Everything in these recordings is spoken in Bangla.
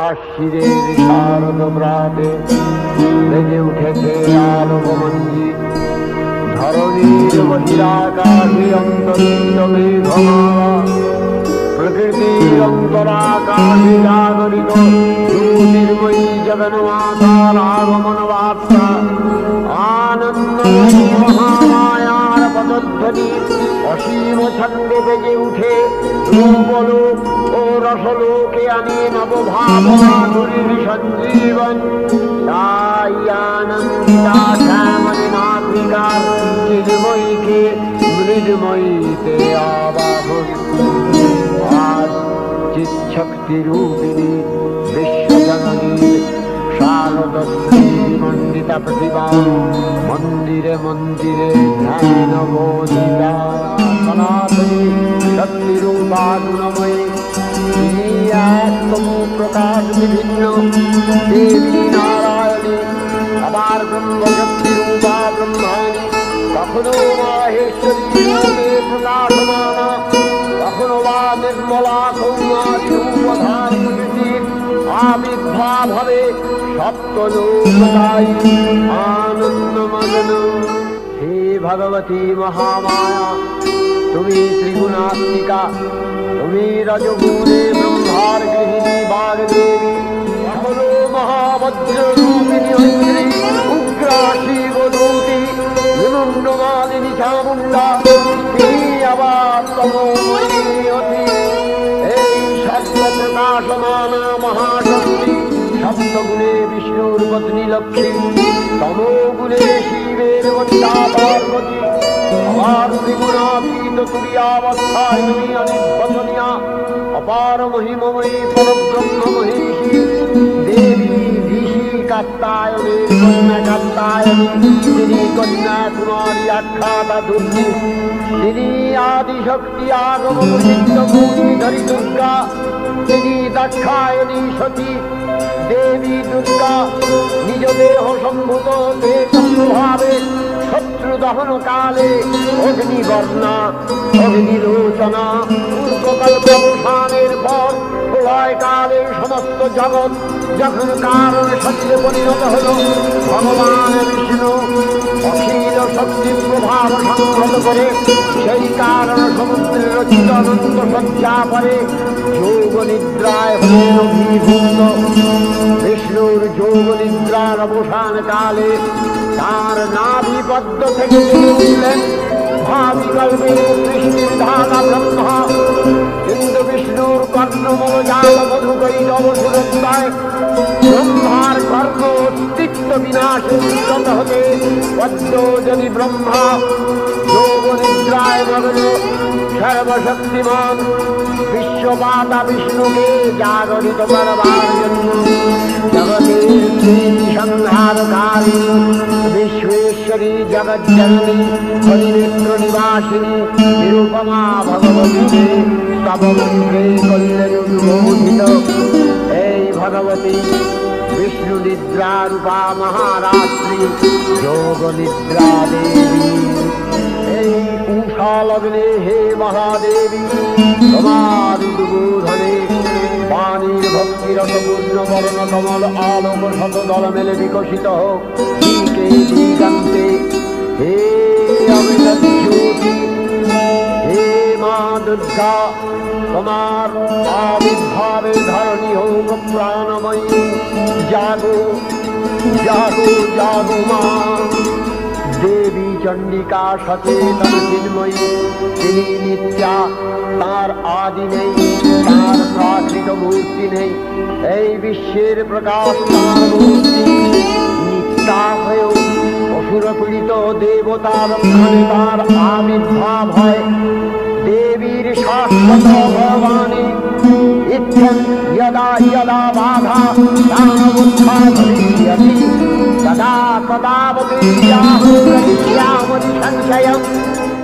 আশ্বিরের শারদ প্রাতে বেজে উঠেছে আলোক মঞ্জির। ধরণীর বহিরাকাশে অন্তরিত মেঘমালা, প্রকৃতির অন্তরাকাশে জাগরিত জ্যোতির্ময়ী জগন্মাতার আগমন বার্তা। আনন্দ মহামায়ার পদধ্বনি অসীম ছন্দে বেজে উঠে রূপলোক ও রসলোকে আনে নবভাব মাধুরীর সঞ্জীবন। তাই আনন্দিতা শ্যামলী নাত্রিকার চিন্ময়ীকে মৃদময়ীতে আবাহন। আজ চিৎশক্তি রূপিণী বিশ্বজননী শারদশ্রী মণ্ডিতা প্রতিভা মন্দিরে মন্দিরে ধ্যান বোধিতা সনাতনী শক্তিরূপা গুণময়ী। তিনি একতম প্রকাশ বিভিন্ন দেবী নারায়ণী, আবার ব্রহ্মশক্তি রূপা ব্রহ্মাণী, কখনো মাহেশ্বরী রূপে প্রকাশমানা, কখনো বা নির্মলা কৌমারী রূপধারীর আবির্ভাব হবে সপ্তলোকদায়ী আনন্দমগ্ন। হে ভগবতী মহামায়া, তুমি ত্রিগুণাত্মিকা, তুমি রজগুণে ব্রহ্মার গৃহিণী বাগদেবী, কখনো মহাবজ্র রূপিণী ঐন্দ্রী, উগ্রা শিবদূতি বিমুণ্ডমালিনী চামুণ্ডা, তিনি আবার তমোময়ী অতি। এই সর্বপ্রকাশমানা মহাশক্তি সপ্তগুণে বিষ্ণুর পত্নী লক্ষ্মী, তমোগুণে শিবের বন্দা পার্বতী, আবার ত্রিগুণাতীত তুরীয়াবস্থায় তুমি অনির্বচনীয়া অপার মহিমময়ী পরব্রহ্ম মহিষী দেবী ঋষি কাত্তায়নের কন্যা কাত্তায়নী। তিনি কন্যা কুমারী আখ্যাতা দুর্গী, তিনি আদিশক্তি আগমন সিদ্ধভূতিধরী দুর্গা, তিনি দাক্ষায়ণী সতী দেবী দুর্গা। নিজ দেহ সম্ভূত দেশভাবে শত্রু দহন কালে অগ্নিবর্ণা অগ্নিলোচনা, পূর্বকল্প অবসানের পর প্রলয় কালে সমস্ত জগৎ যখন কারণ সত্যে পরিণত হল, ভগবান বিষ্ণু অখিল শক্তি প্রভাব সংহত করে সেই কারণ সমুদ্রের রচিত অনন্ত সজ্জা পরে যোগ নিদ্রায় হলেন অভিভূত। বিষ্ণুর যোগ নিদ্রার অবসান কালে তার নাভিপদ্ম থেকে উঠলেন ভাবিকল্পে সৃষ্টির ধাতা ব্রহ্মা। কিন্তু বিষ্ণুর কর্ণমূল জাল মধুকৈটব সুরত্তায় ব্রহ্মার কর্ণ অস্তিত্ব বিনাশে উন্নত হতে পদ্ম যদি ব্রহ্মা যোগ নিদ্রায় মগ্ন সর্বশক্তিমান বিশ্বমাতা বিষ্ণুকে জাগরিত করবার জন্য জগতের সংহারকারী বিশ্বেশ্বরী জগজ্জননী হরিনেত্র নিবাসিনী নিরুপমা ভগবতীকে তব মন্ত্রে করলেন উদ্বোধিত। এই ভগবতী বিষ্ণু নিদ্রা রূপা মহারাত্রি যোগ নিদ্রা দেবী। এই উষা লগ্নে হে মহাদেবী তোমার উদ্বোধনে পানির ভক্তি রসপূর্ণ বর্ণ কমল আলোক শতদল মেলে বিকশিত হোক দিগন্তে। হে অমৃত জ্যোতি, হে মা দুর্গা, তোমার আবির্ভাবে ধরণী হোক প্রাণময়ী। জাগো জাগো জাগো মা দেবী চণ্ডিকা সচেতন চিন্ময়ী, তিনি নিত্যা, তার আদি নেই, তার প্রাকৃত মূর্তি নেই। এই বিশ্বের প্রকাশ তার মূর্তি, নিত্যা হয়েও অসুরপীড়িত দেবতার স্থানে তার আবির্ভাব হয়। দেবীর শাশ্বত ভগবানী ইচ্ছন যদা যদা বাধা তাবুত্থানভবিষ্যতি তদা তদাবতীর্যাহু করিষ্যামি সংশয়ম।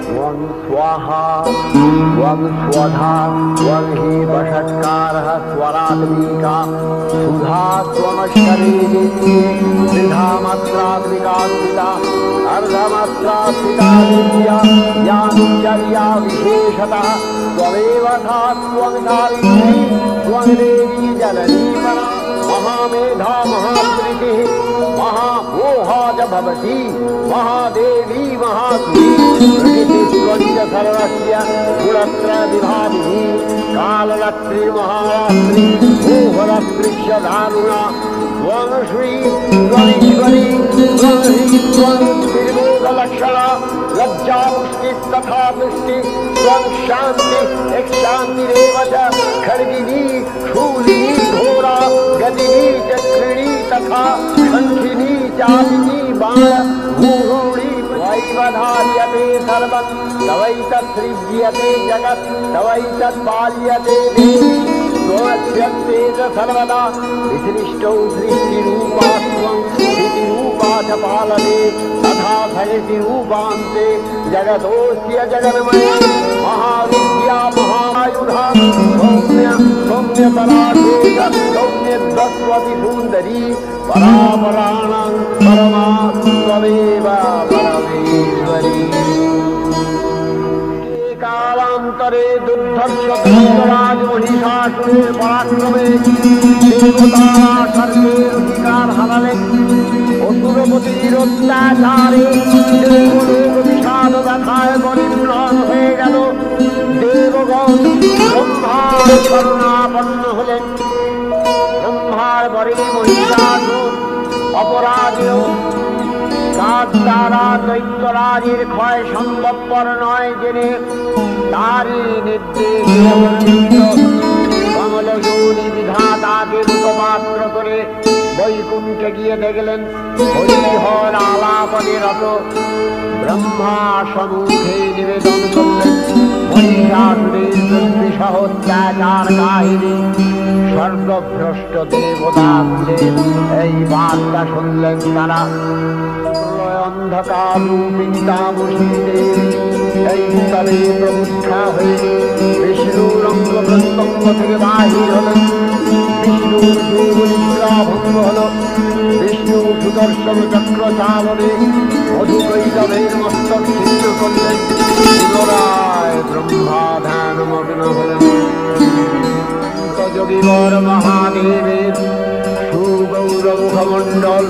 त्वं स्वाहा त्वं स्वधा त्वं हि वषट्कारः स्वरात्मिका सुधा त्वमक्षरे त्रिधा मात्रात्मिका स्थिता अर्धमात्रास्थिता विद्या यानुचर्या विशेषतः त्वमेव सा त्वं धारिणी त्वं देवी जननी परा। महामेधा महास्मृति महामोहा च भवति महादेवी महासुरी सर्वस्य गुणत्रय विभागिनी कालरात्रि महारात्रि मोहरात्रिश्च दारुणा त्वं श्री त्वमीश्वरी त्वं निर्मोहलक्षणा लज्जा पुष्टि तथा पुष्टि त्वं शान्ति एक शान्तिरेव च खड्गिनी शूलिनी घोरा गतिनी चक्रिणी तथा शङ्खिनी चालिनी बाण भूरूढी वैवधार्यते सर्वं तवैतत्सृज्यते जगत् तवैतत्पाल्यते देवी त्वमस्यन्ते च सर्वदा विसृष्टौ सृष्टिरूपा त्वं स्थितिरूपा च पालने तथा सयतिरूपान्ते जगतोऽस्य जगन्मये महाविद्या महायुधा सौम्यतराशेष सौम्यद्वस्वति सुन्दरी परापराणां परमा त्वमेव परमेश्वरी कालान्तरे दुर्धर्ष महिषासुरे पराक्रमे देवता सर्वे रुचिकार हरले असुरपतिর অত্যাচারে দেবলোক বিষাদ ব্যথায় পরিম্লান হয়ে গেল। দেবগণ ব্রহ্মার শরণাপন্ন হলেন। ব্রহ্মার পরে মহিষাসুর অপরাধেয় তার দ্বারা দৈত্যরাজের ক্ষয় সম্ভবপর নয় জেনে তারই নির্দেশে কমলযোনি বিধাতাকে রূপমাত্র করে বৈকুণ্ঠে গিয়ে দেখলেন হরিহর আলাপনে রত। ব্রহ্মা সম্মুখে নিবেদন করলেন মহিষাসুরের দুর্বিষহ অত্যাচার কাহিনী। স্বর্গভ্রষ্ট দেবতাদের এই বার্তা শুনলেন তারা। অন্ধকার রূপিণী তামসী দেবী এই কালে প্রবুদ্ধা হয়ে বিষ্ণুর অঙ্গ প্রত্যঙ্গ থেকে বাহির হলেন। বিষ্ণুর যোগনিদ্রা ভঙ্গ হল। বিষ্ণু সুদর্শন চক্র চালনে মধুকৈটবের মস্তক ছিন্ন করলেন। পুনরায় ব্রহ্মা ধ্যান মগ্ন হলেন। যোগীবর মহাদেবের সুগৌরমুখমণ্ডল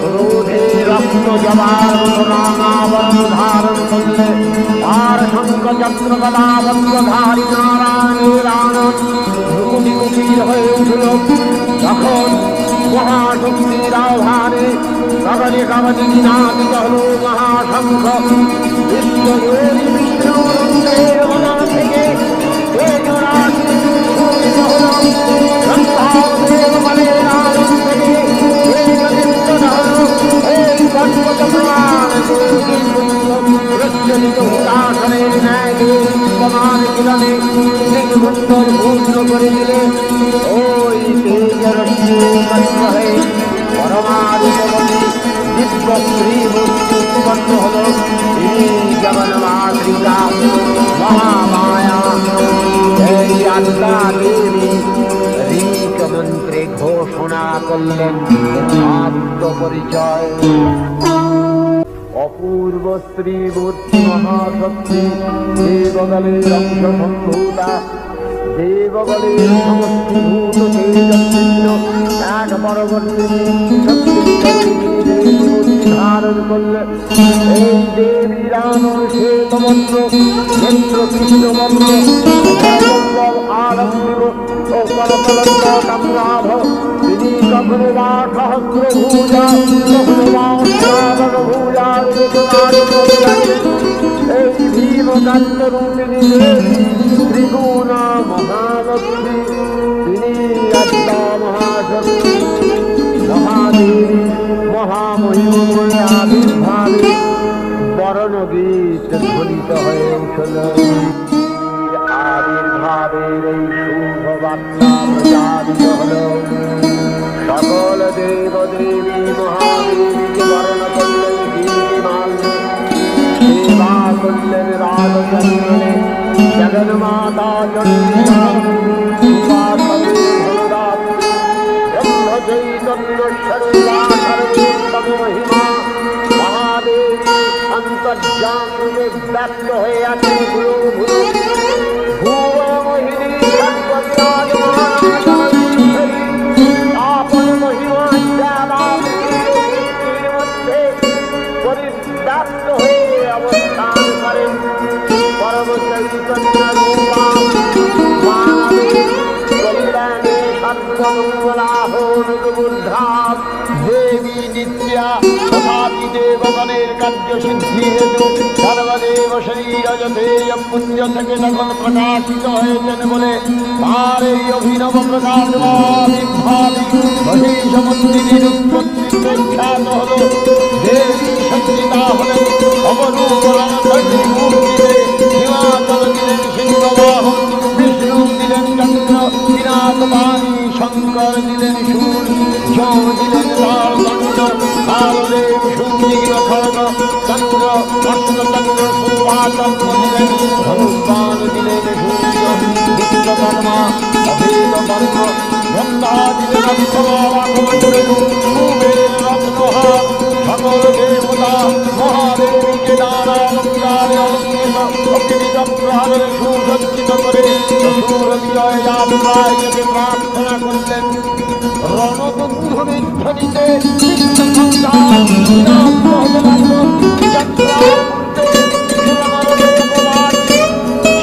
ক্রোধে রক্ত জবার রামাবরণ ধারণ করলে আর শঙ্খ চক্র গদাবদ্রধারী নারায়ণের আনন্দ ভ্রুকুটি কুটির হয়ে উঠল। তখন মহাশক্তির আহ্বানে কবলে কবলে নিনাদিত হল মহাশঙ্খ। বিশ্বযোগী বিষ্ণুর মনা থেকে তেজরাশি স্ফুরিত হল। ব্রহ্মাদেব বলের আনন্দে তেজদীপ্ত হল। এই পর্বত প্রমাণ প্রজ্বলিত হুতাশনের ন্যায় প্রমাণ কিরণে মেঘমণ্ডল পূর্ণ করে দিলে ওই তেজরশ্মি হয়ে পরমারূপবতী দিব্য শ্রী মূর্তি উৎপন্ন হল। তিনি জগন্মাতৃকা মহামায়া এই আদ্যা দেবী ঋক মন্ত্রে ঘোষণা করলেন আত্মপরিচয়। অপূর্ব স্ত্রী মূর্তি মহাশক্তি দেবগলের অংশ সম্ভূতা দেবগলের সমষ্টিভূত তেজস্বিন্য এক পরবর্তী মূর্তি ধারণ করলে এই দেবীর আনন্দ শ্বেতবর্ণ নেত্র কৃষ্ণবর্ণ আরম্ভ ও করতলন্ত কাম্রাভ। তিনি কখনো বা সহস্রভূজা কখনো বা শ্রাবণভূজা এই ভীমকান্ত রূপিণী দেবী ত্রিগুণা মহালক্ষ্মী। তিনি আদ্যা মহাশক্তি মহাদেবী মহামহিমময় আবির্ভাবে বরণগীত ধ্বনিত হয়ে উঠল। আবির্ভাবের এই শুভ বার্তা প্রচারিত হল। সকল দেব দেবী মহাদেবীকে বরণ করলেন কীর্তিমান সেবা করলেন রাজচন্দ্রনে। জগন্মাতা চন্দ্রিকা ব্রহ্মচৈতন্য সর্বোত্তম মহিমা মহাদেবী অন্তর্যামে ব্যক্ত হয়ে আছেন ভুলো ভুলো। ভুবমোহিনী সর্ববিরাজমান আপন মঙ্গলাহনুর্বুদ্ধা দেবী নিত্যা তথাপি দেবগণের কার্য সিদ্ধি হেতু সর্বদেব শরীরজতেয় পুঞ্জ থেকে তখন প্রকাশিত হয়েছেন বলে তার এই অভিনব প্রকাশভাবি মহিষমন্দিরের উৎপত্তি প্রখ্যাত হল। দেবী সঞ্চিতা হলেন অবরূপরণী মূর্তিতে, হিমাচল দিলেন সিংহবাহন, বিষ্ণু দিলেন চন্দ্র পিনাকপাণি, শঙ্কর দিলেন শূল, যম দিলেন লাল দণ্ড, কালদেব সুজীব খড়গ, চন্দ্র অষ্টচন্দ্র সুভাচন্দ্র দিলেন, ধনুষ্বাণ দিলেন সূর্য, বিশ্বকর্মা অভেদ বর্গ, ব্রহ্মা দিলেন অক্ষমালাকমণ্ডলু, কুবের রত্নহার, সকল দেবতা মহাদেবীকে নানা অলঙ্কারে অলঙ্কৃত অগ্নিত প্রহারের সুসজ্জিত করে অসুর বিজয় যাত্রায়কে প্রার্থনা করলেন। রণবন্ধুরি ধ্বনিতে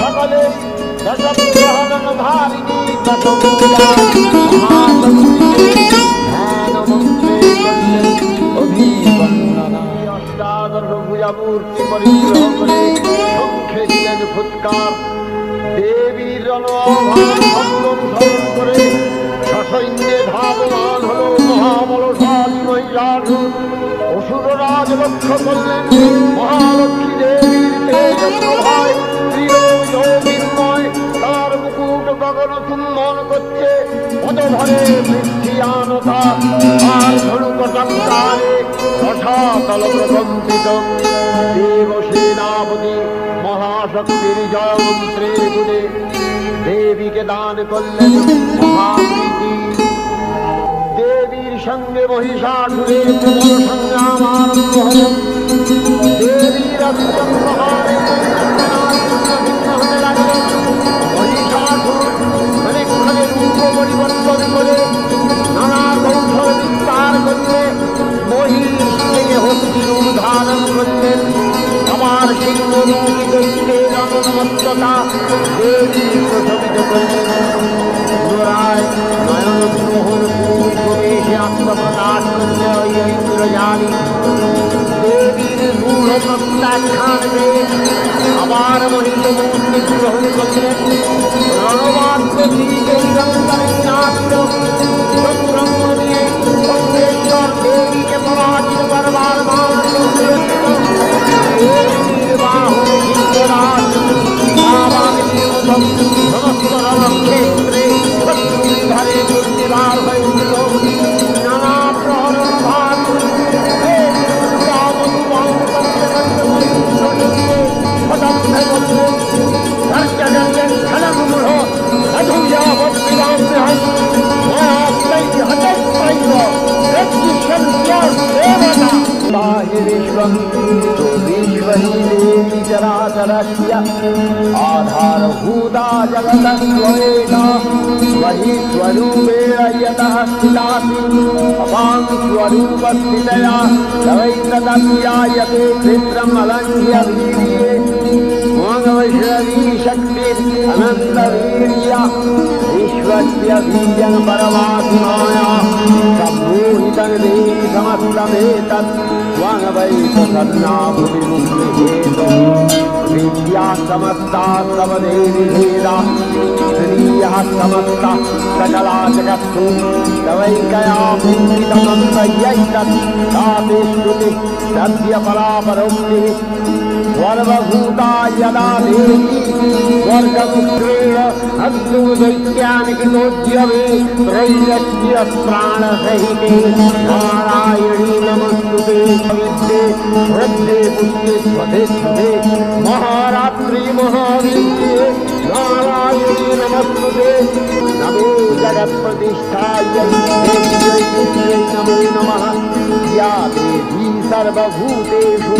সকলে দশগ্রহণ ধারিণী মূর্তি পরিগ্রহ করে শঙ্খে দিলেন ফুৎকার। দেবীর রণাভান করে সসৈন্যে ধাবমান হল মহাবলশালী মহিষাসুর। অসুররাজ লক্ষ্য করলেন মহালক্ষ্মী দেবীর তেজ প্রভায় ত্রিলোকবিন্ময়, তার মুকুট গগন চুম্বন করছে, পদভরে বৃদ্ধিয়ানতা আর ধনুকটঙ্কারে রসাতল প্রকম্পিত। দেবসেনাপতি মহাশক্তির জয়মন্ত্রের গুণে দেবীকে দান করলেন মহাপ্রীতি। দেবীর সঙ্গে মহিষাসুরের প্রবল সংগ্রাম আরম্ভ হল। দেবীর অস্ত্রপ্রহারে হতে লাগল। মহিষাসুর অনেকভাবে রূপ পরিবর্তন করে নানা কৌশল বিস্তার করলে মহিষ থেকে হস্তি রূপ ধারণ করলেন। আমার সিংহরূপী দৈত্যের অনন্যতা দেবী প্রশমিত করলেন। পুনরায় নয়নমোহন পূর্ববেশে আত্মপ্রকাশ করলে ওই ইন্দ্রজালী দেবীর রূঢ় প্রত্যাখ্যান পেয়ে আবার মহিষ মূর্তি গ্রহণ করলেন। রণবাদ্য নিয়ে সর্বেশ্বর দেবীকে পরাজিত করবার সমস্ত রণক্ষেত্রে শত্রুধারে দুর্নিবার হয়ে উঠল। নানা প্রহরণ ভাগ आधारभूता जगतस्त्वमेव वही स्वरूपेण यतः स्थितासि अपां स्वरूपस्थितया तवैतदप्यायते क्षेत्रम् अलङ्घ्य वीर्ये मङ्गवैष्णवी शक्तिरनन्तवीर्या विश्वस्य बीजं परमात्माया सम्मोहितं देवी समस्तमेतत् त्वमवैतसन्नाभुविमुक्तिहेतो विद्या समस्ता तव देवी भेदा स्त्रियः समस्ता सकला जगत्सु तवैकया मूर्तितमन्वयैतत् ताते श्रुतिः सत्यपरापरोक्तिः सर्वभूता यदा देवी स्वर्गमुक्तेन हस्तु दैत्यानि कृतोद्यमे त्रैलक्ष्य प्राणसहिते नारायणी नमस्तुते विद्ये श्रद्धे पुष्टे स्वधे स्वधे महारात्रि महाविद्ये नारायणी नमस्तुते नमो जगत्प्रतिष्ठायै देव्यै नमो नमः या देवी सर्वभूतेषु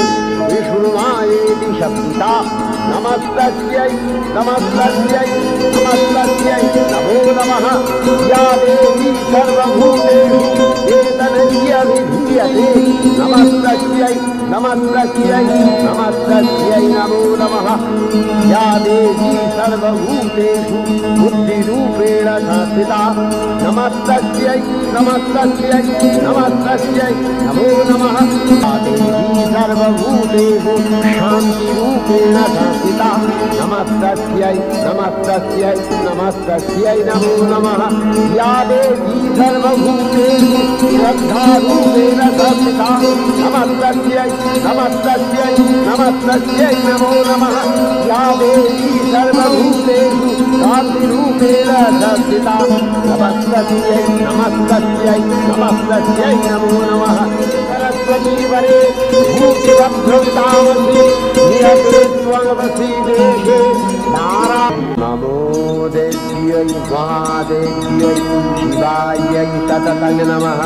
विष्णुमायेति शब्दिता नमस्तस्यै नमस्तस्यै नमस्तस्यै नमो नमः या देवी सर्वभूतेषु चेतनस्य विधि क्रियते नमस्तस्यै नमस्तस्यै नमस्तस्यै नमो नमः या देवी सर्वभूतेषु बुद्धिरूपेण संस्थिता नमस्तस्यै नमस्तस्यै नमस्तस्यै नमो नमः या देवी सर्वभूतेषु शान्तिरूपेण संस्थिता नमस्तस्यै नमस्तस्यै नमस्तस्यै नमो नमः या देवी सर्वभूतेषु श्रद्धारूपेण संस्थिता नमस्तस्यै नमस्तस्यै नमस्तस्यै नमो नमः या देवी सर्वभूतेषु शान्तिरूपेण संस्थिता नमस्तस्यै नमस्तस्यै नमस्तस्यै नमो नमः सरस्वती वरे भूतिभद्रवितामसि नियते त्वमसि देशे नमो देव्यै महादेव्यै शिवायै सततं नमः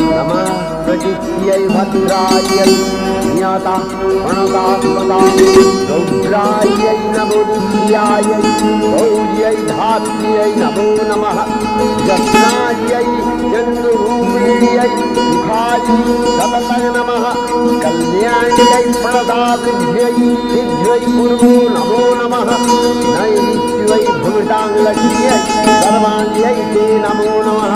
नमः प्रकृत्यै भद्रायै ज्ञाता प्रणतात्मता रौद्रायै नमो नित्यायै गौर्यै धात्र्यै नमो नमः यज्ञायै चन्द्ररूपिण्यै सुखायै सततं नमः कल्याण्यै प्रणताभिध्यै सिद्ध्यै पूर्वो नमो नमः नैमित्यै भुमिताङ्गल्यै सर्वाण्यै ते नमो नमः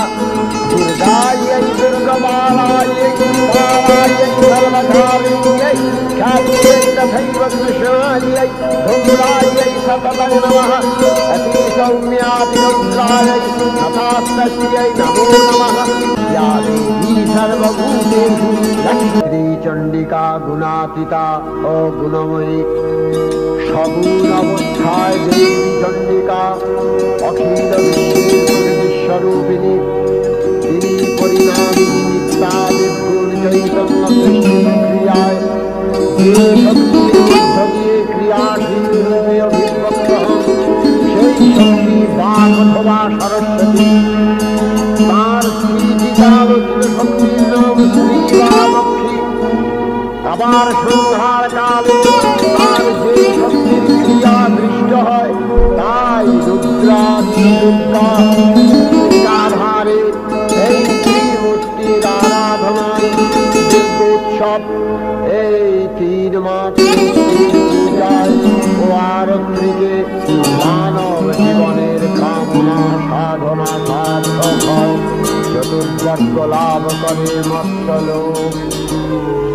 दुर्गायै दुर्गमालायै कालायै सर्वकारिण्यै ख्यात्यै तथैव कृष्णायै धूम्रायै सततं नमः अतिसौम्यातिरौद्रायै तथास्तस्यै नमो नमः या देवी सर्वभूतेषु श्रीचण्डिका गुणातीता अगुणमयी सगुणावस्थाय देवी चण्डिका अखिल विश्वरूपिणी তিনি পরিণামিনী নিত্যা নির্গুণ চৈতন্য ক্রিয়ায় যে শক্তির মধ্য দিয়ে ক্রিয়াশীল রূপে অভিব্যক্ত হন সেই শক্তি বাক অথবা সরস্বতী তার স্মৃতিকালোচিত শক্তির নাম শ্রী বা লক্ষ্মী আবার সংহার কালে তার যে শক্তির ক্রিয়া দৃষ্ট হয় তাই রুদ্রাদি দুর্গা আধারে এই ত্রিমূর্তির আরাধনায় দুর্গোৎসব এই 3 মাস পূজায় ও আরতিকে মানব জীবনের কামনা সাধনা সার্থক হয় চতুর্যজ্ঞ লাভ করে মত্তলোক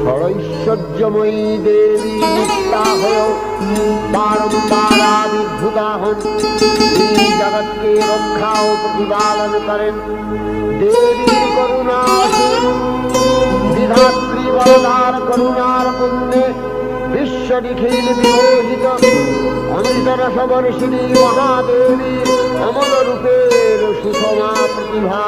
ষড়ৈশ্বর্যময়ী দেবী নিত্যা হয়ে বারম্বার আবির্ভূতা হন এই জগৎকে রক্ষা ও প্রতিপালন করেন দেবীর করুণা বিধাত্রী বরদার করুণার পুণ্যে বিশ্ব নিখিল বিমোহিত অমৃতরসবর্ষিণী মহাদেবী অমল রূপের সুষমা প্রতিভা